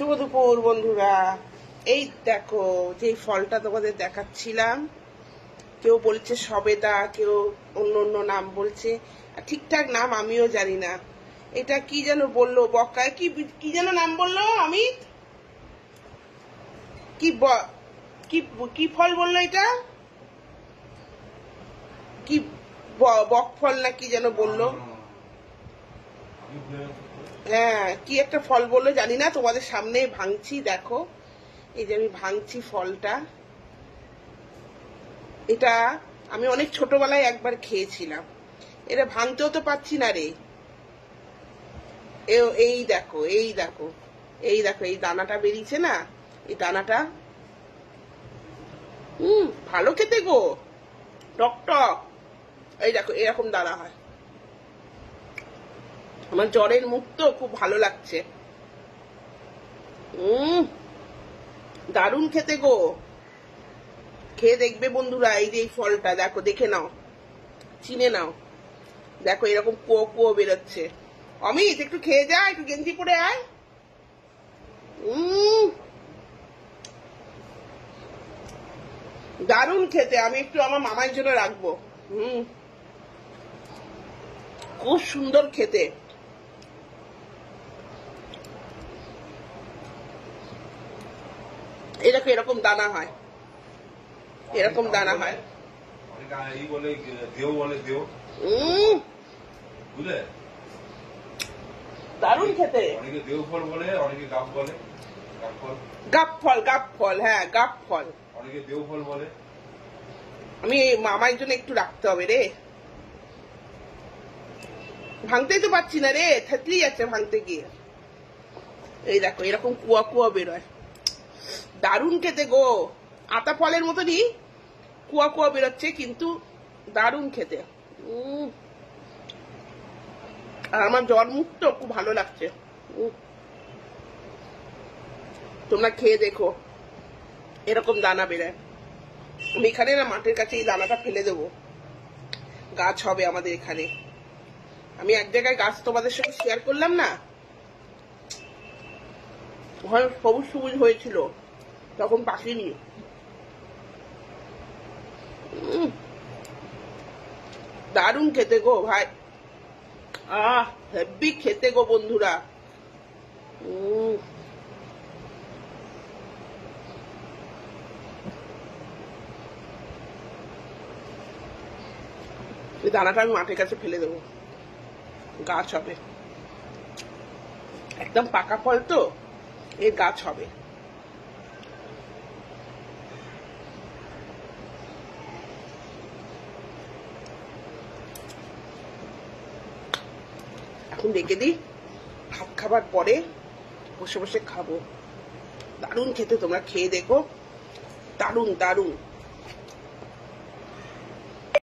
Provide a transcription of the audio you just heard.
শুভ দুপুর বন্ধুরা। এই দেখো যে ফলটা তোমাদের দেখাচ্ছিলাম, কেউ বলছে সবেদা, কেউ অন্য অন্য নাম বলছে, ঠিকঠাক নাম আমিও জানি না। এটা কি যেন বললো বক্কায়, কি কি যেন নাম বললো, আমি কি কি ফল বললো, এটা কি বক ফল না কি যেন বললো। হ্যাঁ, কি একটা ফল বললো জানি না, তোমাদের সামনে ভাঙছি। দেখো এই যে আমি ভাঙছি ফলটা। এটা আমি অনেক ছোটবেলায় একবার খেয়েছিলাম। এটা ভাঙতেও তো পাচ্ছি না রে। এই দেখো এই দেখো এই দেখো, এই দানাটা বেরিয়েছে না, এই দানাটা ভালো খেতে গো, টক টক। এই দেখো এরকম দানা হয়। আমার জ্বরের মুখ তো খুব ভালো লাগছে। দারুণ খেতে গো, খেয়ে দেখবে বন্ধুরা। এই যে এই ফলটা দেখো, দেখে নাও, চিনে নাও। দেখো এরকম কুয়ো কুয়ো বেরোচ্ছে। অমিত একটু খেয়ে যা, একটু গেঞ্জি পরে আয়। দারুণ খেতে। আমি একটু আমার মামার জন্য রাখবো। খুব সুন্দর খেতে। এরকম এরকম দানা হয়, এরকম দানা হয়। দারুণ খেতে। গাপ ফল, গাপ ফল, হ্যাঁ গাপ ফল। অনেকে দেও ফল বলে। আমি মামার জন্য একটু রাখতে হবে রে, ভাঙতেই তো পাচ্ছি না রে, থেতলি যাচ্ছে ভাঙতে গিয়ে। এই দেখো এরকম কুয়া কুয়া বেরোয়, দারুণ খেতে গো। আতা ফলের মতনই কুয়া কুয়া বেরোচ্ছে, কিন্তু দারুণ খেতে। আর আমার জ্বর মুক্ত খুব ভালো লাগছে। তোমরা খেয়ে দেখো, এরকম দানা বেরোয়। আমি এখানে না মাঠের কাছে এই দানাটা ফেলে দেবো, গাছ হবে আমাদের এখানে। আমি এক জায়গায় গাছ তোমাদের সাথে শেয়ার করলাম না, সবুজ সবুজ হয়েছিল, তখন পাকিনি। দারুণ খেতে গো ভাই, হেব্বি খেতে গো বন্ধুরা। এই দানাটা আমি মাঠের কাছে ফেলে দেবো, গাছ হবে। একদম পাকা ফল তো, এর গাছ হবে। এখন রেখে দিই, ভাত খাবার পরে বসে বসে খাবো। দারুণ খেতে, তোমরা খেয়ে দেখো, দারুণ দারুণ।